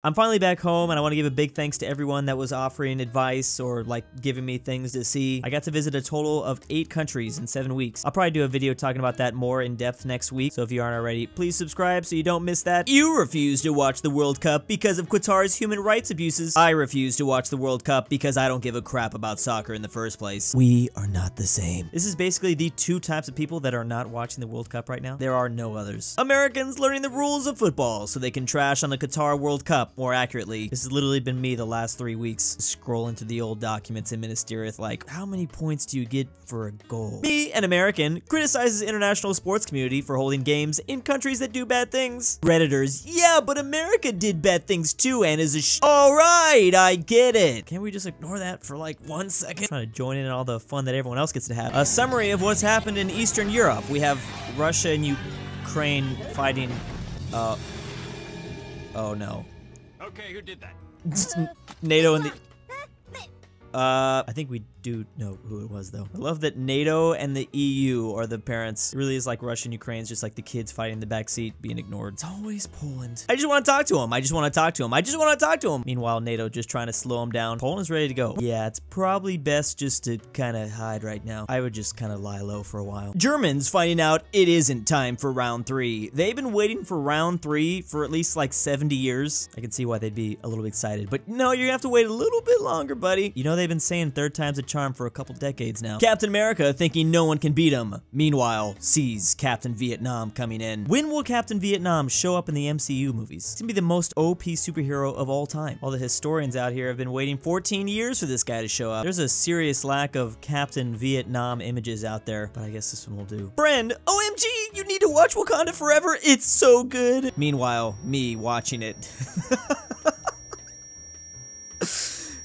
I'm finally back home, and I want to give a big thanks to everyone that was offering advice or, like, giving me things to see. I got to visit a total of 8 countries in 7 weeks. I'll probably do a video talking about that more in depth next week, so if you aren't already, please subscribe so you don't miss that. You refuse to watch the World Cup because of Qatar's human rights abuses. I refuse to watch the World Cup because I don't give a crap about soccer in the first place. We are not the same. This is basically the 2 types of people that are not watching the World Cup right now. There are no others. Americans learning the rules of football so they can trash on the Qatar World Cup. More accurately, this has literally been me the last 3 weeks, scrolling through the old documents in Minas Tirith like, how many points do you get for a goal? Me, an American, criticizes international sports community for holding games in countries that do bad things. Redditors, yeah, but America did bad things too and is a Alright, I get it. Can't we just ignore that for like 1 second? I'm trying to join in all the fun that everyone else gets to have. A summary of what's happened in Eastern Europe. We have Russia and Ukraine fighting, oh no. Okay, who did that? NATO and the... I think we do know who it was, though. I love that NATO and the EU are the parents. It really is like Russia and Ukraine's just like the kids fighting in the backseat being ignored. It's always Poland. I just want to talk to him. I just want to talk to him. I just want to talk to him. Meanwhile, NATO just trying to slow him down. Poland's ready to go. Yeah, it's probably best just to kind of hide right now. I would just kind of lie low for a while. Germans finding out it isn't time for round 3. They've been waiting for round 3 for at least like 70 years. I can see why they'd be a little bit excited, but no, you're gonna have to wait a little bit longer, buddy. You know they've been saying 3rd time's a charm for a couple decades now. Captain America thinking no one can beat him. Meanwhile, sees Captain Vietnam coming in. When will Captain Vietnam show up in the MCU movies? It's gonna be the most OP superhero of all time. All the historians out here have been waiting 14 years for this guy to show up. There's a serious lack of Captain Vietnam images out there, but I guess this one will do. Friend, OMG, you need to watch Wakanda Forever. It's so good. Meanwhile, me watching it.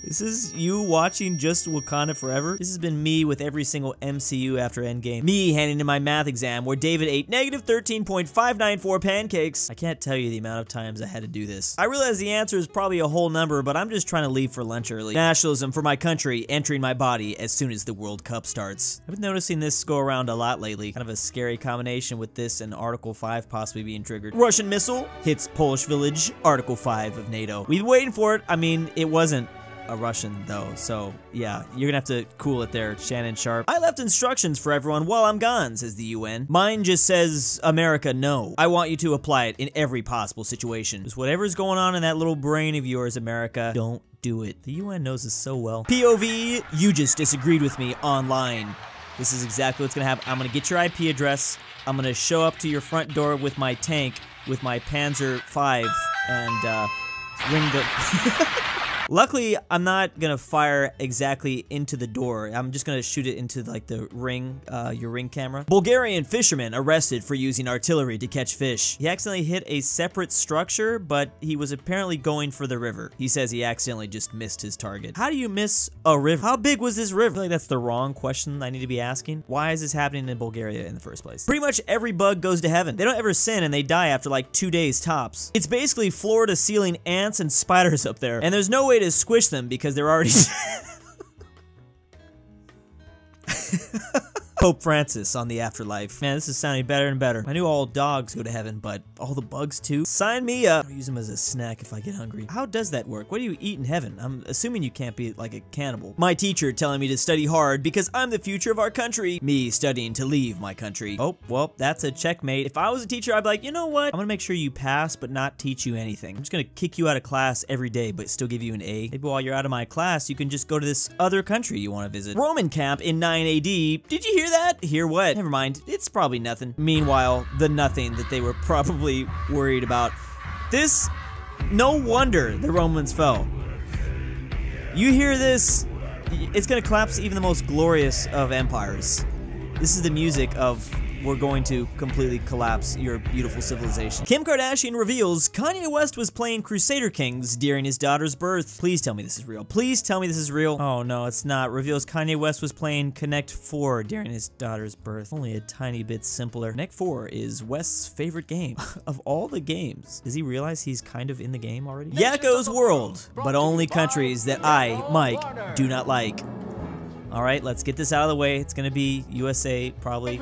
This is you watching just Wakanda Forever? This has been me with every single MCU after Endgame. Me handing in my math exam where David ate negative 13.594 pancakes. I can't tell you the amount of times I had to do this. I realize the answer is probably a whole number, but I'm just trying to leave for lunch early. Nationalism for my country entering my body as soon as the World Cup starts. I've been noticing this go around a lot lately. Kind of a scary combination with this and Article 5 possibly being triggered. Russian missile hits Polish village, Article 5 of NATO. We've been waiting for it. I mean, it wasn't a Russian though, so yeah, you're gonna have to cool it there, Shannon Sharp. I left instructions for everyone while I'm gone, says the UN. Mine just says, America, no. I want you to apply it in every possible situation. Just whatever's going on in that little brain of yours, America, don't do it. The UN knows this so well. POV, you just disagreed with me online. This is exactly what's gonna happen. I'm gonna get your IP address. I'm gonna show up to your front door with my tank, with my Panzer V, and ring the... Luckily, I'm not gonna fire exactly into the door. I'm just gonna shoot it into like the ring, your ring camera. Bulgarian fisherman arrested for using artillery to catch fish. He accidentally hit a separate structure, but he was apparently going for the river. He says he accidentally just missed his target. How do you miss a river? How big was this river? I feel like that's the wrong question I need to be asking. Why is this happening in Bulgaria in the first place? Pretty much every bug goes to heaven. They don't ever sin and they die after like 2 days tops. It's basically floor-to-ceiling ants and spiders up there, and there's no way to squish them because they're already Pope Francis on the afterlife. Man, this is sounding better and better. I knew all dogs go to heaven, but all the bugs too? Sign me up. I'll use them as a snack if I get hungry. How does that work? What do you eat in heaven? I'm assuming you can't be like a cannibal. My teacher telling me to study hard because I'm the future of our country. Me studying to leave my country. Oh, well, that's a checkmate. If I was a teacher, I'd be like, you know what? I'm gonna make sure you pass, but not teach you anything. I'm just gonna kick you out of class every day, but still give you an A. Maybe while you're out of my class, you can just go to this other country you want to visit. Roman camp in 9 AD. Did you hear that? Hear what? Never mind. It's probably nothing. Meanwhile, the nothing that they were probably worried about. This, no wonder the Romans fell. You hear this, it's gonna collapse even the most glorious of empires. This is the music of we're going to completely collapse your beautiful civilization. Kim Kardashian reveals Kanye West was playing Crusader Kings during his daughter's birth. Please tell me this is real. Please tell me this is real. Oh no, it's not. Reveals Kanye West was playing Connect 4 during his daughter's birth. Only a tiny bit simpler. Connect 4 is West's favorite game. Of all the games, does he realize he's kind of in the game already? Yakko's World, but only countries that I, Mike, do not like. All right, let's get this out of the way. It's gonna be USA, probably.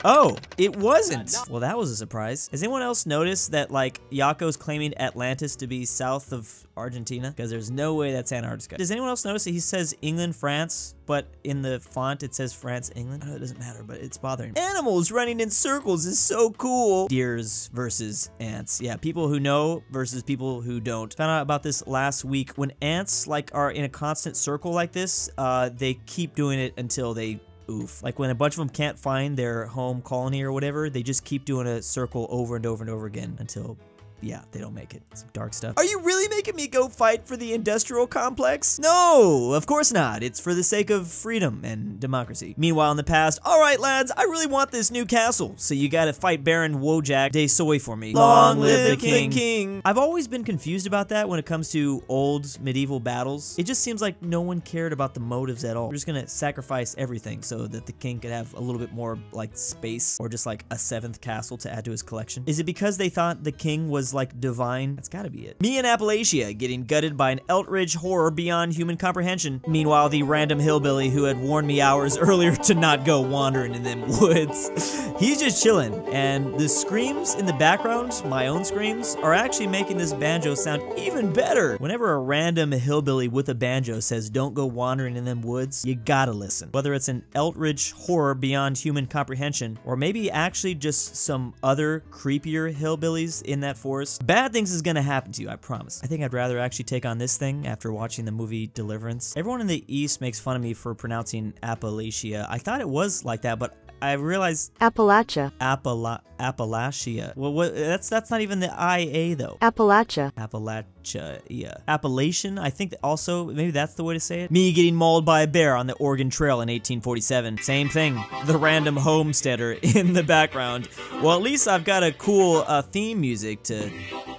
Oh, it wasn't. Well, that was a surprise. Has anyone else noticed that, like, Yako's claiming Atlantis to be south of Argentina? Because there's no way that's Antarctica. Does anyone else notice that he says England, France, but in the font it says France, England? I know it doesn't matter, but it's bothering me. Animals running in circles is so cool. Deers versus ants. Yeah, people who know versus people who don't. Found out about this last week. When ants, like, are in a constant circle like this, they keep doing it until they oof. Like when a bunch of them can't find their home colony or whatever, they just keep doing a circle over and over and over again until, yeah, they don't make it. Some dark stuff. Are you really making me go fight for the industrial complex? No, of course not. It's for the sake of freedom and democracy. Meanwhile, in the past, all right, lads, I really want this new castle, so you gotta fight Baron Wojak de Soy for me. Long live the king. I've always been confused about that when it comes to old medieval battles. It just seems like no one cared about the motives at all. We're just gonna sacrifice everything so that the king could have a little bit more, like, space or just like a 7th castle to add to his collection. Is it because they thought the king was like divine? That's gotta be it. Me in Appalachia getting gutted by an Eldritch horror beyond human comprehension. Meanwhile, the random hillbilly who had warned me hours earlier to not go wandering in them woods. He's just chilling, and the screams in the background, my own screams, are actually making this banjo sound even better. Whenever a random hillbilly with a banjo says don't go wandering in them woods, you gotta listen. Whether it's an Eldritch horror beyond human comprehension, or maybe actually just some other creepier hillbillies in that forest, bad things is gonna happen to you, I promise. I think I'd rather actually take on this thing after watching the movie Deliverance. Everyone in the East makes fun of me for pronouncing Appalachia. I thought it was like that, but I realized Appalachia. Appalachia. Well, that's not even the IA though. Appalachia. Appalachia. Yeah. Appalachian. I think that also maybe that's the way to say it. Me getting mauled by a bear on the Oregon Trail in 1847. Same thing. The random homesteader in the background. Well, at least I've got a cool theme music to,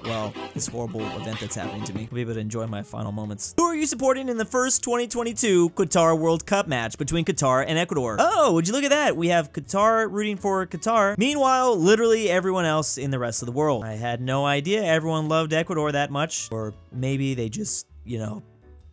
well, this horrible event that's happening to me. I'll be able to enjoy my final moments. Who are you supporting in the first 2022 Qatar World Cup match between Qatar and Ecuador? Oh, would you look at that? We have Qatar rooting for Qatar. Meanwhile, literally everyone else in the rest of the world. I had no idea everyone loved Ecuador that much. Or maybe they just, you know,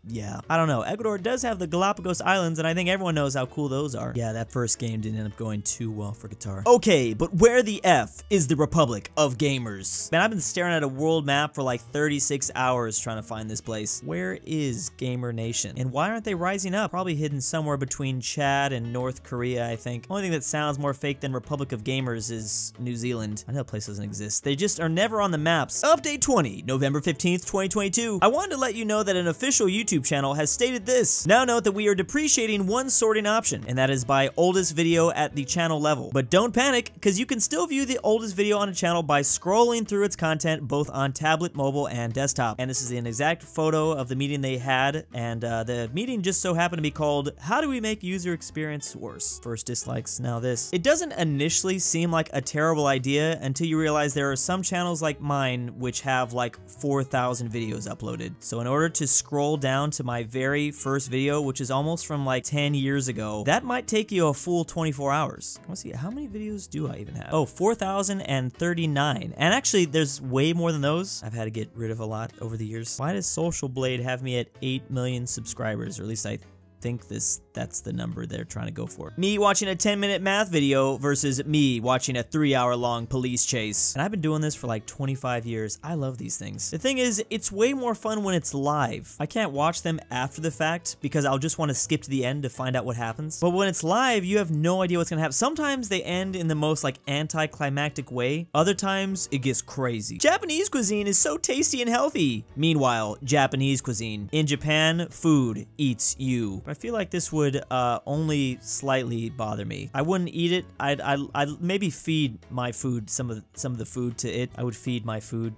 yeah, I don't know. Ecuador does have the Galapagos Islands, and I think everyone knows how cool those are. Yeah, that first game didn't end up going too well for Qatar. Okay, but where the F is the Republic of Gamers? Man, I've been staring at a world map for like 36 hours trying to find this place. Where is Gamer Nation? And why aren't they rising up? Probably hidden somewhere between Chad and North Korea, I think. Only thing that sounds more fake than Republic of Gamers is New Zealand. I know that place doesn't exist. They just are never on the maps. Update 20, November 15th, 2022. I wanted to let you know that an official YouTube channel has stated this. Now note that we are depreciating one sorting option, and that is by oldest video at the channel level. But don't panic, because you can still view the oldest video on a channel by scrolling through its content both on tablet, mobile, and desktop. And this is an exact photo of the meeting they had, and the meeting just so happened to be called, How Do We Make User Experience Worse? First dislikes, now this. It doesn't initially seem like a terrible idea until you realize there are some channels like mine which have like 4,000 videos uploaded. So in order to scroll down to my very first video, which is almost from like 10 years ago, that might take you a full 24 hours. I want to see, how many videos do I even have? Oh, 4,039. And actually, there's way more than those. I've had to get rid of a lot over the years. Why does Social Blade have me at 8 million subscribers? Or at least I think that's the number they're trying to go for. Me watching a 10-minute math video versus me watching a 3-hour-long police chase. And I've been doing this for like 25 years. I love these things. The thing is, it's way more fun when it's live. I can't watch them after the fact because I'll just want to skip to the end to find out what happens. But when it's live, you have no idea what's gonna happen. Sometimes they end in the most like anticlimactic way. Other times, it gets crazy. Japanese cuisine is so tasty and healthy. Meanwhile, Japanese cuisine. In Japan, food eats you. I feel like this would only slightly bother me. I wouldn't eat it. I'd maybe feed my food some of the food to it. I would feed my food.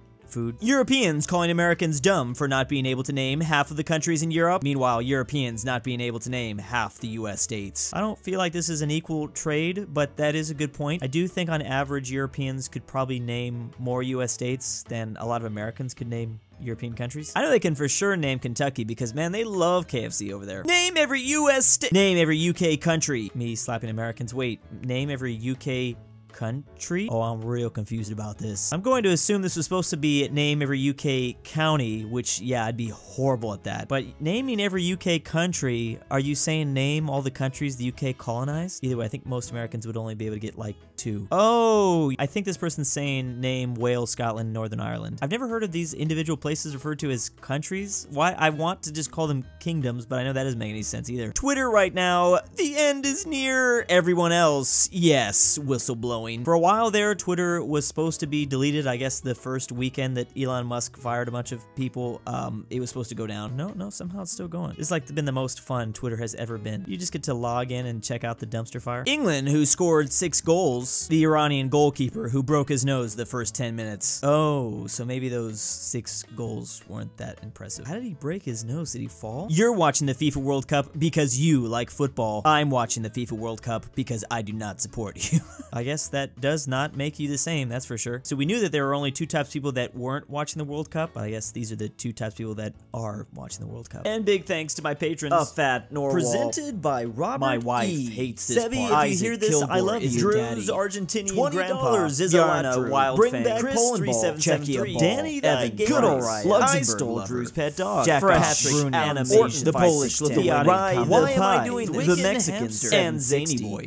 Europeans calling Americans dumb for not being able to name half of the countries in Europe. Meanwhile, Europeans not being able to name half the US states. I don't feel like this is an equal trade, but that is a good point. I do think on average, Europeans could probably name more US states than a lot of Americans could name European countries. I know they can for sure name Kentucky because, man, they love KFC over there. Name every US state. Name every UK country. Me slapping Americans. Wait, name every UK country? Oh, I'm real confused about this. I'm going to assume this was supposed to be name every UK county, which, yeah, I'd be horrible at that. But naming every UK country, are you saying name all the countries the UK colonized? Either way, I think most Americans would only be able to get like 2. Oh, I think this person's saying name Wales, Scotland, Northern Ireland. I've never heard of these individual places referred to as countries. Why? I want to just call them kingdoms, but I know that doesn't make any sense either. Twitter right now, the end is near. Everyone else, yes, whistleblowing. For a while there, Twitter was supposed to be deleted. I guess the first weekend that Elon Musk fired a bunch of people, it was supposed to go down. No, somehow it's still going. It's like been the most fun Twitter has ever been. You just get to log in and check out the dumpster fire. England, who scored 6 goals. The Iranian goalkeeper who broke his nose the first 10 minutes. Oh, so maybe those 6 goals weren't that impressive. How did he break his nose? Did he fall? You're watching the FIFA World Cup because you like football. I'm watching the FIFA World Cup because I do not support you. I guess that does not make you the same, that's for sure. So we knew that there were only 2 types of people that weren't watching the World Cup, but I guess these are the 2 types of people that are watching the World Cup. And big thanks to my patrons. aPhatNarwhal. Presented by Robert My wife E. hates this Sebi, part. if you hear this, ClBlr I love is you. your Drew's daddy. Argentinian grandpa. $20 is Yarna, a Wild Bring Fang. Back Chris Polandball. 3773. DannyThyGamer. GoodOldRyah. LuxembourgLover. LuxembourgLover. jakov. Phresh Animations. Animations. The Polish-Lithuanian Commonwealth. Why am I doing this? The Twickenhamster. Mexican. And ZaneyBoi.